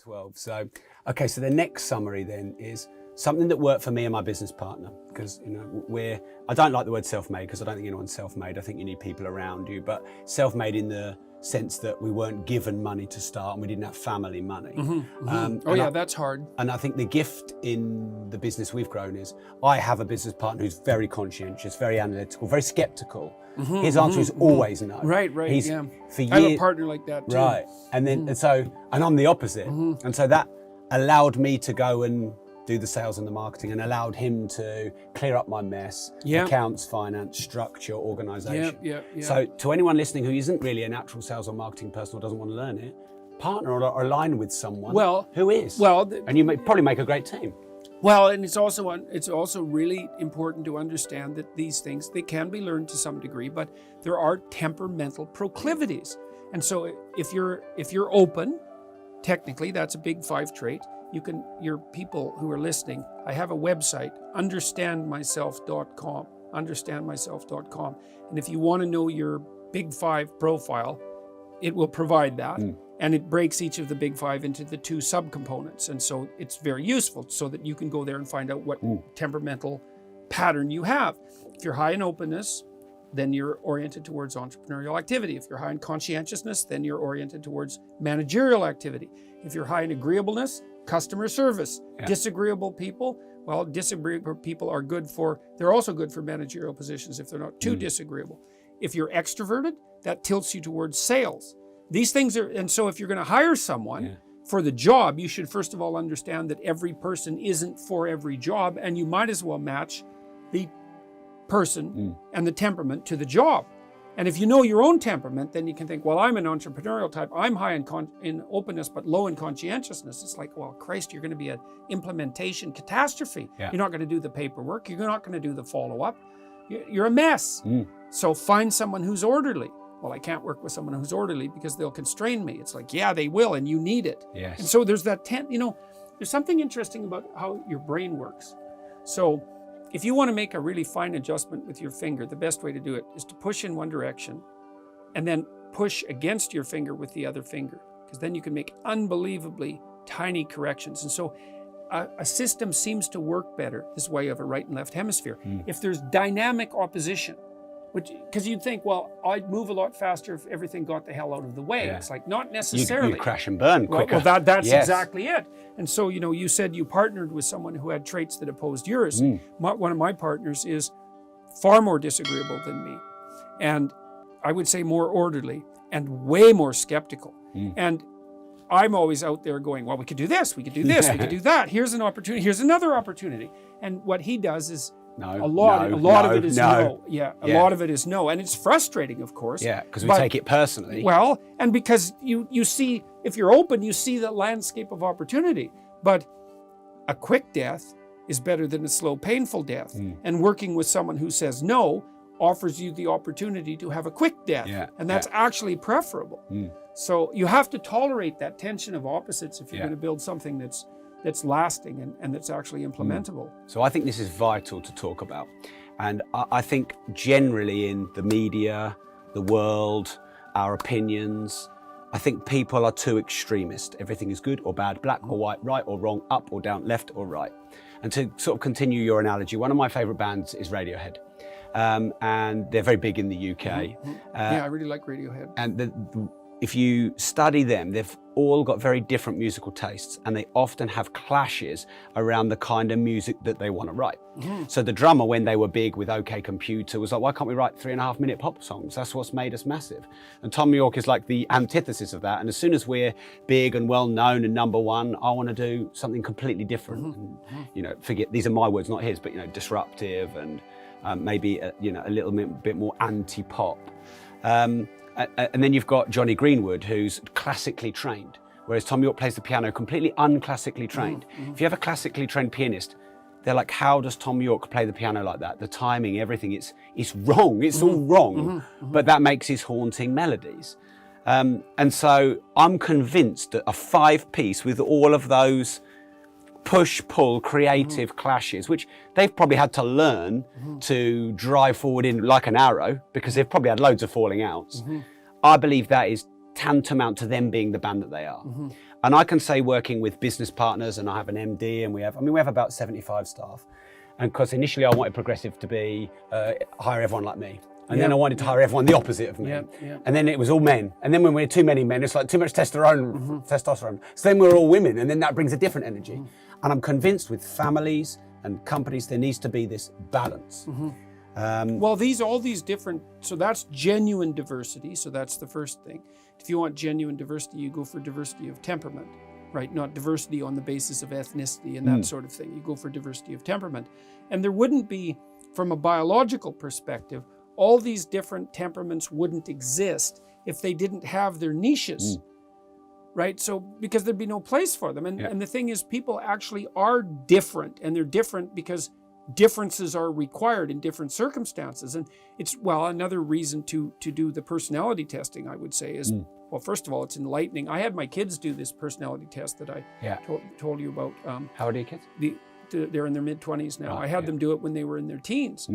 12. So, okay, so the next summary then is something that worked for me and my business partner, because I don't like the word self-made because I don't think anyone's self-made. I think you need people around you, but self-made in the sense that we weren't given money to start and we didn't have family money. That's hard. And I think the gift in the business we've grown is I have a business partner who's very conscientious, very analytical, very skeptical. His answer is always no. Right. For years, I have a partner like that too. Right. And then, and I'm the opposite. And so that allowed me to go and do the sales and the marketing, and allowed him to clear up my mess, accounts, finance, structure, organization. So to anyone listening who isn't really a natural sales or marketing person or doesn't want to learn it, partner or align with someone who is. And you probably make a great team. Well, and it's also really important to understand that these things, they can be learned to some degree, but there are temperamental proclivities. And so if you're open, technically that's a big 5 trait. Your people who are listening, I have a website, understandmyself.com, understandmyself.com. And if you want to know your big 5 profile, it will provide that. And it breaks each of the big 5 into the 2 subcomponents. And so it's very useful so that you can go there and find out what temperamental pattern you have. If you're high in openness, then you're oriented towards entrepreneurial activity. If you're high in conscientiousness, then you're oriented towards managerial activity. If you're high in agreeableness, customer service. Disagreeable people, disagreeable people are they're also good for managerial positions if they're not too disagreeable. If you're extroverted, that tilts you towards sales. These things and so if you're going to hire someone for the job, you should first of all understand that every person isn't for every job, and you might as well match the person and the temperament to the job. And if you know your own temperament, then you can think, well, I'm an entrepreneurial type. I'm high in openness, but low in conscientiousness. It's like, well, Christ, you're going to be an implementation catastrophe. You're not going to do the paperwork. You're not going to do the follow-up. You're a mess. So find someone who's orderly. Well, I can't work with someone who's orderly because they'll constrain me. It's like, yeah, they will, and you need it. Yes. And so there's that, there's something interesting about how your brain works. So if you want to make a really fine adjustment with your finger, the best way to do it is to push in one direction and then push against your finger with the other finger, because then you can make unbelievably tiny corrections. And so a system seems to work better. This is why you have a right and left hemisphere. If there's dynamic opposition, because you'd think, well, I'd move a lot faster if everything got the hell out of the way. It's like, not necessarily. You'd crash and burn quicker. Well, that's exactly it. And so, you said you partnered with someone who had traits that opposed yours. One of my partners is far more disagreeable than me. And I would say more orderly and way more skeptical. And I'm always out there going, well, we could do this, we could do this, we could do that. Here's an opportunity, here's another opportunity. And what he does is, a lot of it is no. A lot of it is no. And it's frustrating, of course. Yeah, because we take it personally. Well, and because you see, if you're open, you see the landscape of opportunity. But a quick death is better than a slow, painful death. And working with someone who says no offers you the opportunity to have a quick death. And that's actually preferable. So you have to tolerate that tension of opposites if you're going to build something that's lasting and that's actually implementable. So I think this is vital to talk about. And I think generally in the media, the world, our opinions, I think people are too extremist. Everything is good or bad, black or white, right or wrong, up or down, left or right. And to sort of continue your analogy, one of my favorite bands is Radiohead. And they're very big in the UK. I really like Radiohead. And if you study them, they've all got very different musical tastes, and they often have clashes around the kind of music that they want to write. So the drummer, when they were big with OK Computer, was like, why can't we write 3.5-minute pop songs? That's what's made us massive. And Tom York is like the antithesis of that. And as soon as we're big and well known and number one, I want to do something completely different. And, forget, these are my words, not his, but disruptive and maybe a little bit more anti-pop. And then you've got Johnny Greenwood, who's classically trained, whereas Tom York plays the piano completely unclassically trained. If you have a classically trained pianist, they're like, how does Tom York play the piano like that? The timing, everything, it's wrong. It's all wrong, but that makes his haunting melodies. And so I'm convinced that a 5-piece with all of those push-pull creative clashes, which they've probably had to learn to drive forward in like an arrow, because they've probably had loads of falling outs. I believe that is tantamount to them being the band that they are. And I can say, working with business partners, and I have an MD, and we have about 75 staff. And because initially I wanted Progressive to be hire everyone like me. And then I wanted to hire everyone the opposite of me. And then it was all men. And then when we're too many men, it's like too much testosterone. So then we're all women, and then that brings a different energy. And I'm convinced with families and companies, there needs to be this balance. Well, all these different, so that's genuine diversity. So that's the first thing. If you want genuine diversity, you go for diversity of temperament, right? Not diversity on the basis of ethnicity and that sort of thing. You go for diversity of temperament. And there wouldn't be, from a biological perspective, all these different temperaments wouldn't exist if they didn't have their niches, right? So, because there'd be no place for them. And the thing is, people actually are different, and they're different because differences are required in different circumstances. And it's, well, another reason to do the personality testing, I would say, is, well, first of all, it's enlightening. I had my kids do this personality test that I told you about. How old are your kids? They're in their mid-20s now. I had them do it when they were in their teens.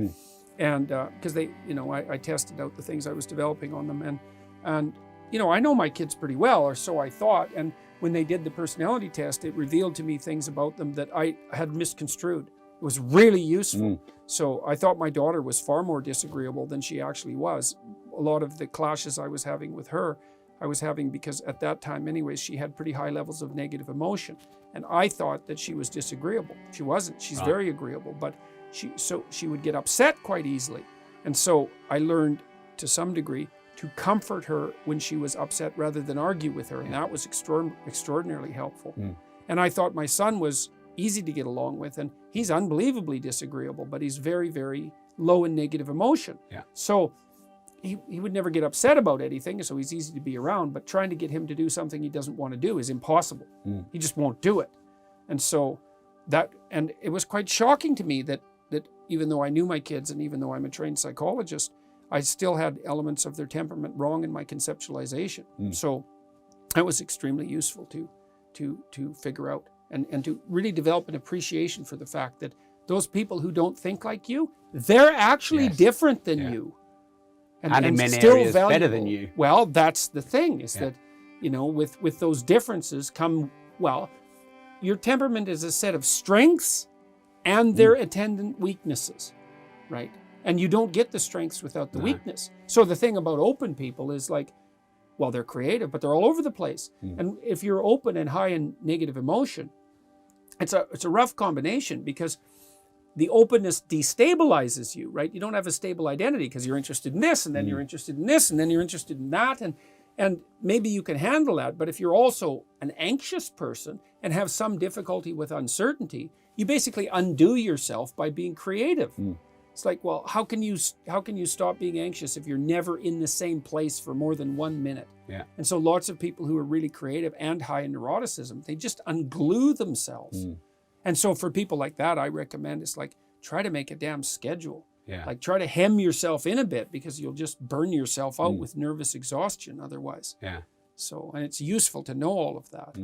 And because they, I tested out the things I was developing on them. And I know my kids pretty well, or so I thought. And when they did the personality test, it revealed to me things about them that I had misconstrued. It was really useful. So I thought my daughter was far more disagreeable than she actually was. A lot of the clashes I was having with her, I was having because at that time anyways, she had pretty high levels of negative emotion. And I thought that she was disagreeable. She wasn't. She's very agreeable, but she would get upset quite easily. And so I learned to some degree to comfort her when she was upset rather than argue with her. And that was extraordinarily helpful. And I thought my son was easy to get along with, and he's unbelievably disagreeable, but he's very, very low in negative emotion. So he would never get upset about anything, so he's easy to be around, but trying to get him to do something he doesn't want to do is impossible. He just won't do it. And so and it was quite shocking to me that even though I knew my kids and even though I'm a trained psychologist, I still had elements of their temperament wrong in my conceptualization. So that was extremely useful to figure out and to really develop an appreciation for the fact that those people who don't think like you, they're actually different than you. And in many areas better than you. Well, that's the thing, is that, with those differences come, well, your temperament is a set of strengths and their attendant weaknesses, right? And you don't get the strengths without the weakness. So the thing about open people is like, well, they're creative, but they're all over the place. And if you're open and high in negative emotion, it's a rough combination because the openness destabilizes you, right? You don't have a stable identity because you're interested in this, and then you're interested in this, and then you're interested in that, and maybe you can handle that. But if you're also an anxious person and have some difficulty with uncertainty, you basically undo yourself by being creative. It's like, well, how can you stop being anxious if you're never in the same place for more than 1 minute? And so lots of people who are really creative and high in neuroticism, they just unglue themselves. And so for people like that, I recommend it's like, try to make a damn schedule. Like try to hem yourself in a bit because you'll just burn yourself out with nervous exhaustion otherwise. So, and it's useful to know all of that.